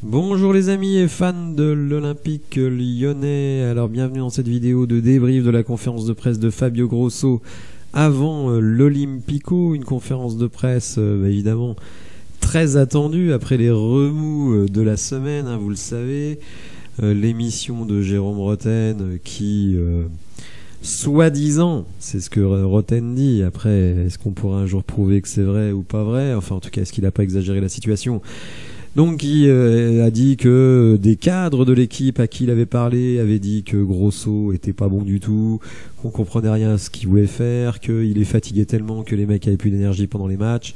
Bonjour les amis et fans de l'Olympique lyonnais, alors bienvenue dans cette vidéo de débrief de la conférence de presse de Fabio Grosso avant l'Olympico, une conférence de presse évidemment très attendue après les remous de la semaine, vous le savez, l'émission de Jérôme Rotten qui soi-disant, c'est ce que Rotten dit, après est-ce qu'on pourra un jour prouver que c'est vrai ou pas vrai, enfin en tout cas est-ce qu'il n'a pas exagéré la situation. Donc il a dit que des cadres de l'équipe à qui il avait parlé avaient dit que Grosso était pas bon du tout, qu'on comprenait rien à ce qu'il voulait faire, qu'il est fatigué tellement que les mecs avaient plus d'énergie pendant les matchs,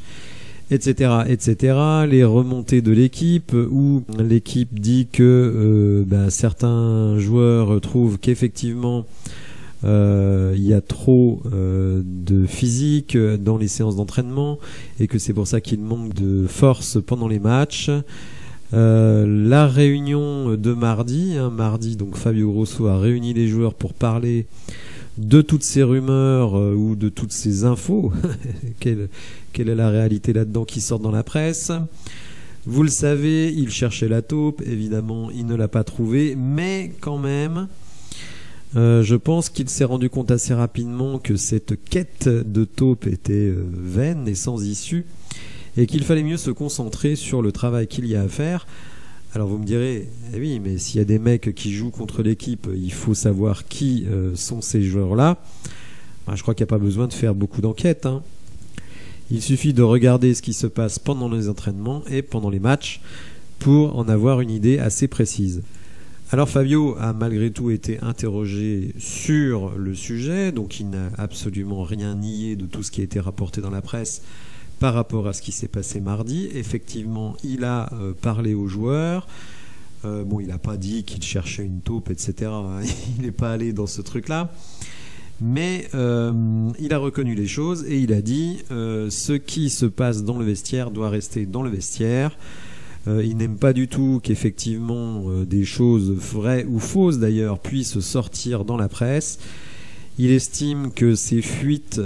etc., etc. Les remontées de l'équipe où l'équipe dit que certains joueurs trouvent qu'effectivement il y a trop de physique dans les séances d'entraînement et que c'est pour ça qu'il manque de force pendant les matchs. La réunion de mardi, donc Fabio Grosso a réuni les joueurs pour parler de toutes ces rumeurs ou de toutes ces infos. Quelle est la réalité là-dedans qui sort dans la presse? Vous le savez, il cherchait la taupe, évidemment il ne l'a pas trouvée, mais quand même je pense qu'il s'est rendu compte assez rapidement que cette quête de taupe était vaine et sans issue et qu'il fallait mieux se concentrer sur le travail qu'il y a à faire. Alors vous me direz, eh oui, mais s'il y a des mecs qui jouent contre l'équipe, il faut savoir qui sont ces joueurs-là. Je crois qu'il n'y a pas besoin de faire beaucoup d'enquêtes. Il suffit de regarder ce qui se passe pendant les entraînements et pendant les matchs pour en avoir une idée assez précise. Alors Fabio a malgré tout été interrogé sur le sujet, donc il n'a absolument rien nié de tout ce qui a été rapporté dans la presse par rapport à ce qui s'est passé mardi. Effectivement, il a parlé aux joueurs. Il n'a pas dit qu'il cherchait une taupe, etc. Il n'est pas allé dans ce truc-là. Mais il a reconnu les choses et il a dit ce qui se passe dans le vestiaire doit rester dans le vestiaire. Il n'aime pas du tout qu'effectivement des choses vraies ou fausses d'ailleurs puissent sortir dans la presse. Il estime que ces fuites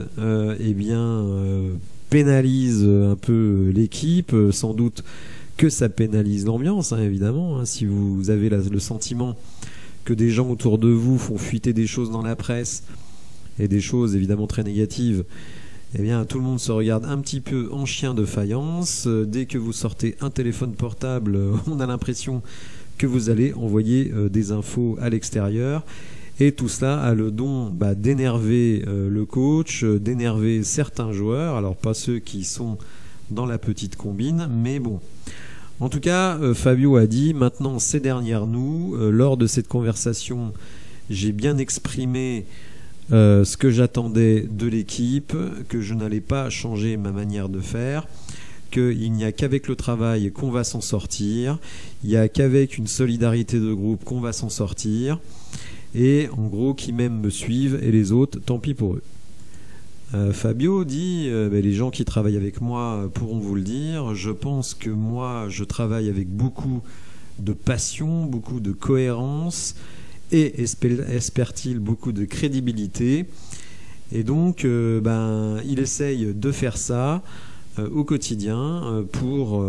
pénalisent un peu l'équipe, sans doute que ça pénalise l'ambiance, évidemment. Si vous avez le sentiment que des gens autour de vous font fuiter des choses dans la presse et des choses évidemment très négatives, eh bien, tout le monde se regarde un petit peu en chien de faïence. Dès que vous sortez un téléphone portable, on a l'impression que vous allez envoyer des infos à l'extérieur. Et tout cela a le don d'énerver le coach, d'énerver certains joueurs. Alors, pas ceux qui sont dans la petite combine, mais bon. En tout cas, Fabio a dit, maintenant c'est derrière nous. Lors de cette conversation, j'ai bien exprimé ce que j'attendais de l'équipe, que je n'allais pas changer ma manière de faire, qu'il n'y a qu'avec le travail qu'on va s'en sortir, il n'y a qu'avec une solidarité de groupe qu'on va s'en sortir, et en gros qui m'aiment me suivent et les autres tant pis pour eux. Fabio dit les gens qui travaillent avec moi pourront vous le dire, je pense que moi je travaille avec beaucoup de passion, beaucoup de cohérence et espère-t-il beaucoup de crédibilité, et donc il essaye de faire ça au quotidien pour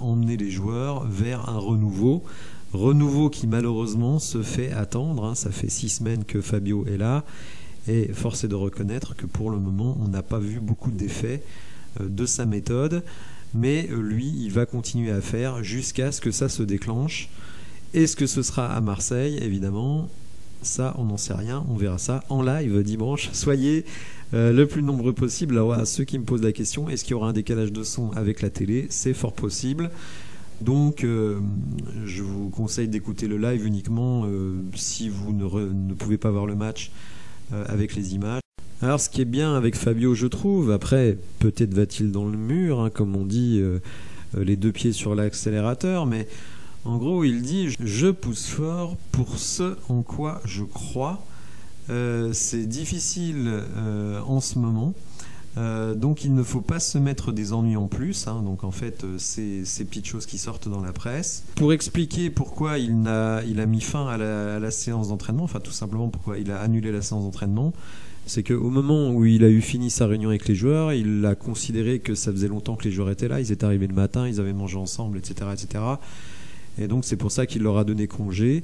emmener les joueurs vers un renouveau qui malheureusement se fait attendre, ça fait 6 semaines que Fabio est là et force est de reconnaître que pour le moment on n'a pas vu beaucoup d'effets de sa méthode, mais lui il va continuer à faire jusqu'à ce que ça se déclenche. Est-ce que ce sera à Marseille? Évidemment, ça on n'en sait rien, on verra ça en live dimanche. Soyez le plus nombreux possible. Alors à ceux qui me posent la question, est-ce qu'il y aura un décalage de son avec la télé? C'est fort possible. Donc je vous conseille d'écouter le live uniquement si vous ne pouvez pas voir le match avec les images. Alors ce qui est bien avec Fabio, je trouve, après peut-être va-t-il dans le mur, comme on dit, les deux pieds sur l'accélérateur, mais en gros, il dit « Je pousse fort pour ce en quoi je crois ». C'est difficile en ce moment. Donc il ne faut pas se mettre des ennuis en plus. Donc en fait, c'est ces petites choses qui sortent dans la presse. Pour expliquer pourquoi il a mis fin à la séance d'entraînement, enfin tout simplement pourquoi il a annulé la séance d'entraînement, c'est qu'au moment où il a eu fini sa réunion avec les joueurs, il a considéré que ça faisait longtemps que les joueurs étaient là, ils étaient arrivés le matin, ils avaient mangé ensemble, etc., etc. Et donc c'est pour ça qu'il leur a donné congé.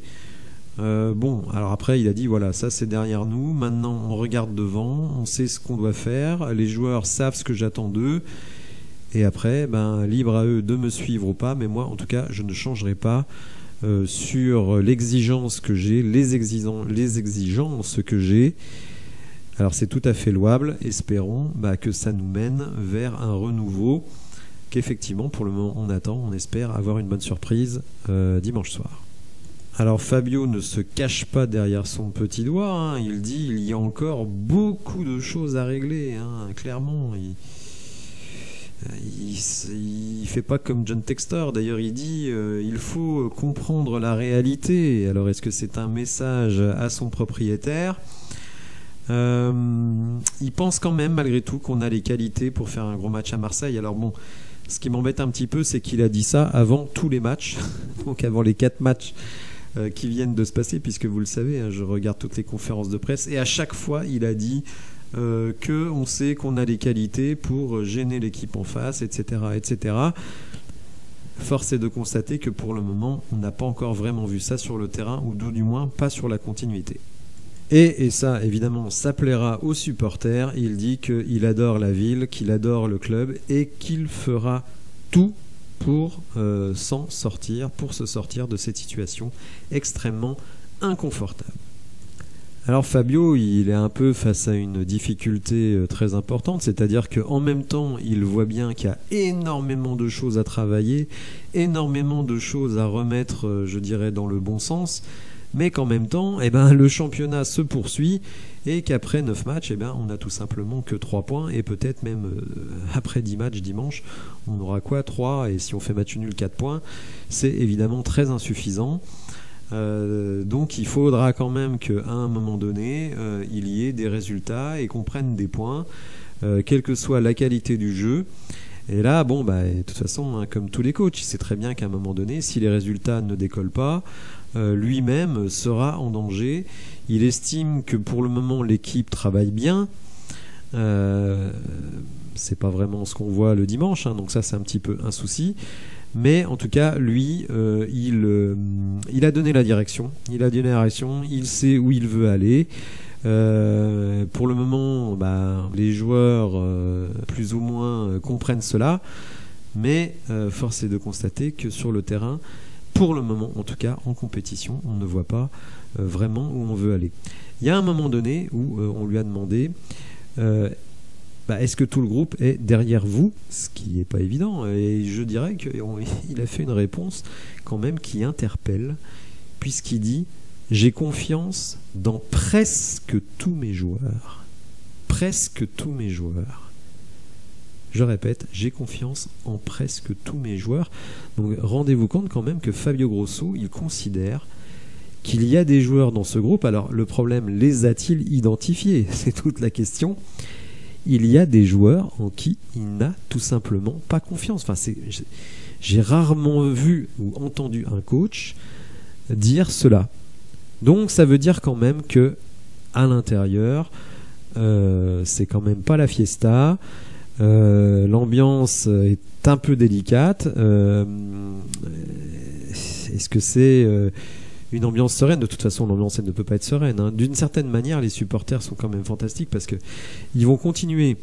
Bon, alors après il a dit voilà, ça c'est derrière nous, maintenant on regarde devant, on sait ce qu'on doit faire, les joueurs savent ce que j'attends d'eux, et après libre à eux de me suivre ou pas, mais moi en tout cas je ne changerai pas sur l'exigence que j'ai, les exigences que j'ai. Alors c'est tout à fait louable, espérons que ça nous mène vers un renouveau qu'effectivement pour le moment on attend, on espère avoir une bonne surprise dimanche soir. Alors Fabio ne se cache pas derrière son petit doigt, hein. Il dit il y a encore beaucoup de choses à régler, hein. Clairement. Il fait pas comme John Textor, d'ailleurs il dit il faut comprendre la réalité. Alors est-ce que c'est un message à son propriétaire? Il pense quand même malgré tout qu'on a les qualités pour faire un gros match à Marseille. Alors bon, ce qui m'embête un petit peu, c'est qu'il a dit ça avant tous les matchs, donc avant les 4 matchs qui viennent de se passer, puisque vous le savez, hein, je regarde toutes les conférences de presse, et à chaque fois il a dit qu'on sait qu'on a les qualités pour gêner l'équipe en face, etc., etc. Force est de constater que pour le moment on n'a pas encore vraiment vu ça sur le terrain, ou du moins pas sur la continuité. Et ça, évidemment, ça plaira aux supporters. Il dit qu'il adore la ville, qu'il adore le club et qu'il fera tout pour s'en sortir, pour se sortir de cette situation extrêmement inconfortable. Alors Fabio, il est un peu face à une difficulté très importante, c'est-à-dire qu'en même temps, il voit bien qu'il y a énormément de choses à travailler, énormément de choses à remettre, je dirais, dans le bon sens, mais qu'en même temps, le championnat se poursuit et qu'après 9 matchs, on n'a tout simplement que 3 points, et peut-être même après 10 matchs dimanche, on aura 3, et si on fait match nul 4 points, c'est évidemment très insuffisant. Donc il faudra quand même qu'à un moment donné, il y ait des résultats et qu'on prenne des points, quelle que soit la qualité du jeu. Et là, de toute façon, hein, comme tous les coachs, il sait très bien qu'à un moment donné, si les résultats ne décollent pas, lui-même sera en danger. Il estime que pour le moment l'équipe travaille bien. C'est pas vraiment ce qu'on voit le dimanche, hein, donc ça c'est un petit peu un souci. Mais en tout cas, lui, il a donné la direction. Il sait où il veut aller. Pour le moment, les joueurs plus ou moins comprennent cela. Mais force est de constater que sur le terrain, pour le moment, en tout cas en compétition, on ne voit pas vraiment où on veut aller. Il y a un moment donné où on lui a demandé est-ce que tout le groupe est derrière vous, ce qui n'est pas évident, et je dirais qu'il a fait une réponse quand même qui interpelle, puisqu'il dit j'ai confiance dans presque tous mes joueurs. Presque tous mes joueurs. Je répète, j'ai confiance en presque tous mes joueurs. Donc rendez-vous compte quand même que Fabio Grosso, il considère qu'il y a des joueurs dans ce groupe. Alors le problème, les a-t-il identifiés? C'est toute la question. Il y a des joueurs en qui il n'a tout simplement pas confiance. J'ai rarement vu ou entendu un coach dire cela. Donc ça veut dire quand même que à l'intérieur, c'est quand même pas la fiesta. L'ambiance est un peu délicate. Est-ce que c'est une ambiance sereine? De toute façon, l'ambiance elle ne peut pas être sereine, hein. D'une certaine manière, les supporters sont quand même fantastiques parce que ils vont continuer.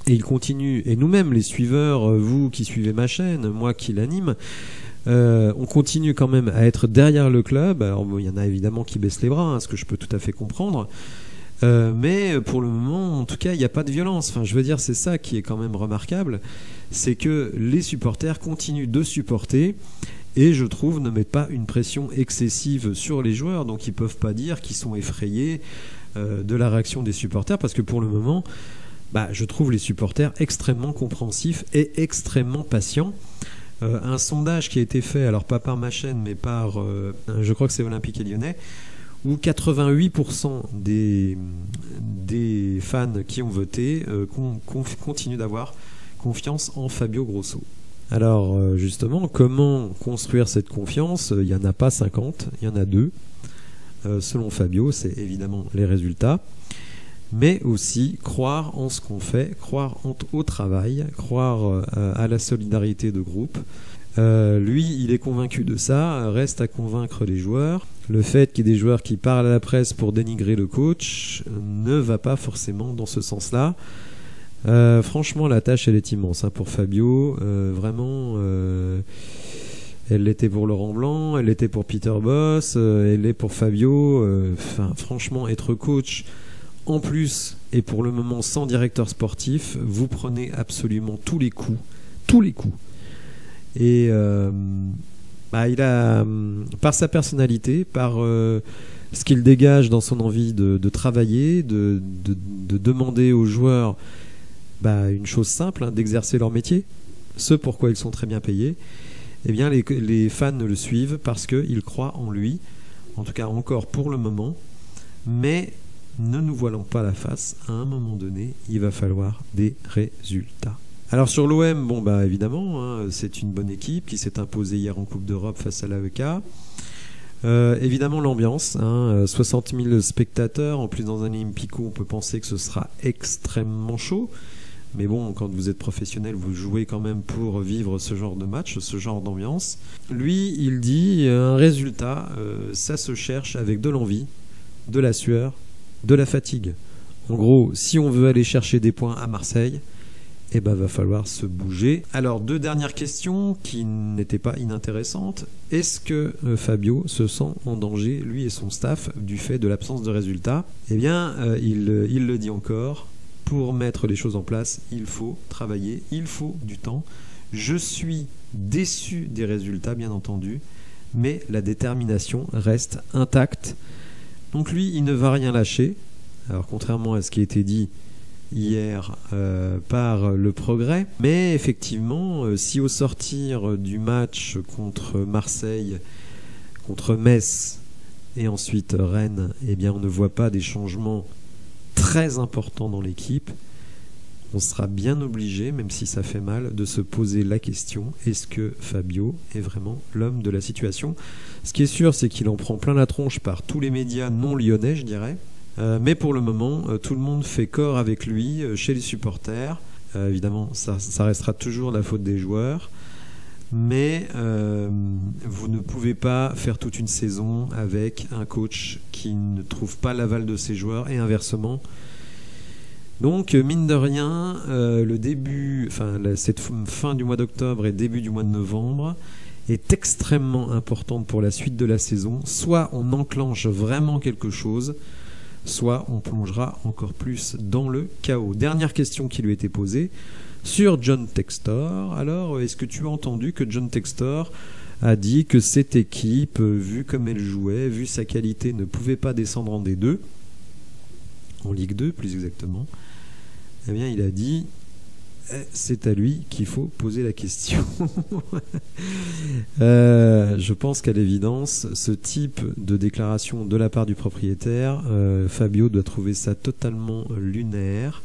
Et ils continuent. Et nous-mêmes, les suiveurs, vous qui suivez ma chaîne, moi qui l'anime, on continue quand même à être derrière le club. Alors, il y en a évidemment qui baissent les bras, hein, ce que je peux tout à fait comprendre. Mais pour le moment, en tout cas, il n'y a pas de violence. Enfin, je veux dire, c'est ça qui est quand même remarquable, c'est que les supporters continuent de supporter et, je trouve, ne mettent pas une pression excessive sur les joueurs. Donc, ils ne peuvent pas dire qu'ils sont effrayés de la réaction des supporters, parce que pour le moment, je trouve les supporters extrêmement compréhensifs et extrêmement patients. Un sondage qui a été fait, alors pas par ma chaîne, mais par, je crois que c'est Olympique et Lyonnais, où 88% des fans qui ont voté continuent d'avoir confiance en Fabio Grosso. Alors justement, comment construire cette confiance? Il n'y en a pas 50, il y en a 2. Selon Fabio, c'est évidemment les résultats, mais aussi croire en ce qu'on fait, croire au travail, croire à la solidarité de groupe. Lui, il est convaincu de ça, reste à convaincre les joueurs. Le fait qu'il y ait des joueurs qui parlent à la presse pour dénigrer le coach ne va pas forcément dans ce sens-là. Franchement, la tâche, elle est immense pour Fabio. Vraiment, elle l'était pour Laurent Blanc, elle l'était pour Peter Bosz, elle l'est pour Fabio. Franchement, être coach, en plus, et pour le moment sans directeur sportif, vous prenez absolument tous les coups. Tous les coups. Et il a, par sa personnalité, par ce qu'il dégage dans son envie de travailler, de demander aux joueurs une chose simple, d'exercer leur métier, ce pourquoi ils sont très bien payés, eh bien les fans le suivent parce qu'ils croient en lui, en tout cas encore pour le moment, mais ne nous voilons pas la face, à un moment donné, il va falloir des résultats. Alors sur l'OM, évidemment, c'est une bonne équipe qui s'est imposée hier en Coupe d'Europe face à l'AEK. Évidemment l'ambiance, 60 000 spectateurs, en plus dans un Olympico, on peut penser que ce sera extrêmement chaud. Mais bon, quand vous êtes professionnel, vous jouez quand même pour vivre ce genre de match, ce genre d'ambiance. Lui, il dit, un résultat, ça se cherche avec de l'envie, de la sueur, de la fatigue. En gros, si on veut aller chercher des points à Marseille, va falloir se bouger. Alors, 2 dernières questions qui n'étaient pas inintéressantes. Est-ce que Fabio se sent en danger, lui et son staff, du fait de l'absence de résultats? Eh bien, il le dit encore, pour mettre les choses en place, il faut travailler, il faut du temps. Je suis déçu des résultats, bien entendu, mais la détermination reste intacte. Donc lui, il ne va rien lâcher. Alors, contrairement à ce qui a été dit hier par le Progrès, mais effectivement, si au sortir du match contre Marseille, contre Metz et ensuite Rennes, on ne voit pas des changements très importants dans l'équipe, on sera bien obligé, même si ça fait mal, de se poser la question, est-ce que Fabio est vraiment l'homme de la situation? Ce qui est sûr, c'est qu'il en prend plein la tronche par tous les médias non lyonnais, je dirais. Mais pour le moment, tout le monde fait corps avec lui chez les supporters. Évidemment, ça restera toujours la faute des joueurs. Mais vous ne pouvez pas faire toute une saison avec un coach qui ne trouve pas l'aval de ses joueurs et inversement. Donc, mine de rien, cette fin du mois d'octobre et début du mois de novembre est extrêmement importante pour la suite de la saison. Soit on enclenche vraiment quelque chose, soit on plongera encore plus dans le chaos. Dernière question qui lui a été posée sur John Textor. Alors, est-ce que tu as entendu que John Textor a dit que cette équipe, vu comme elle jouait, vu sa qualité, ne pouvait pas descendre en D2, en Ligue 2 plus exactement? Eh bien, il a dit, c'est à lui qu'il faut poser la question. Je pense qu'à l'évidence, ce type de déclaration de la part du propriétaire, Fabio doit trouver ça totalement lunaire.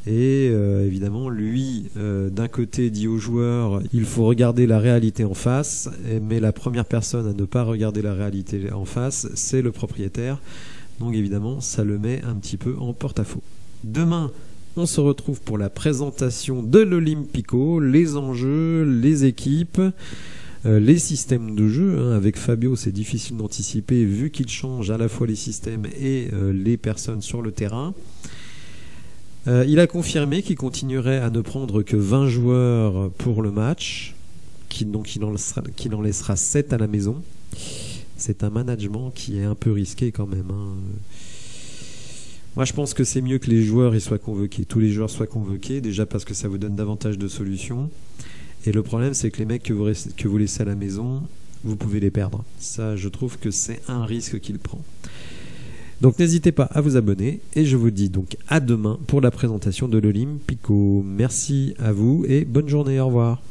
Et évidemment, lui, d'un côté, dit aux joueurs, il faut regarder la réalité en face, mais la première personne à ne pas regarder la réalité en face, c'est le propriétaire. Donc évidemment, ça le met un petit peu en porte-à-faux. Demain, on se retrouve pour la présentation de l'Olympico, les enjeux, les équipes, les systèmes de jeu. Avec Fabio, c'est difficile d'anticiper vu qu'il change à la fois les systèmes et les personnes sur le terrain. Il a confirmé qu'il continuerait à ne prendre que 20 joueurs pour le match, donc il en laissera 7 à la maison. C'est un management qui est un peu risqué quand même. Moi, je pense que c'est mieux que les joueurs soient convoqués. Tous les joueurs soient convoqués, déjà parce que ça vous donne davantage de solutions. Et le problème, c'est que les mecs que vous laissez à la maison, vous pouvez les perdre. Ça, je trouve que c'est un risque qu'il prend. Donc, n'hésitez pas à vous abonner. Et je vous dis donc à demain pour la présentation de l'Olympico. Merci à vous et bonne journée. Au revoir.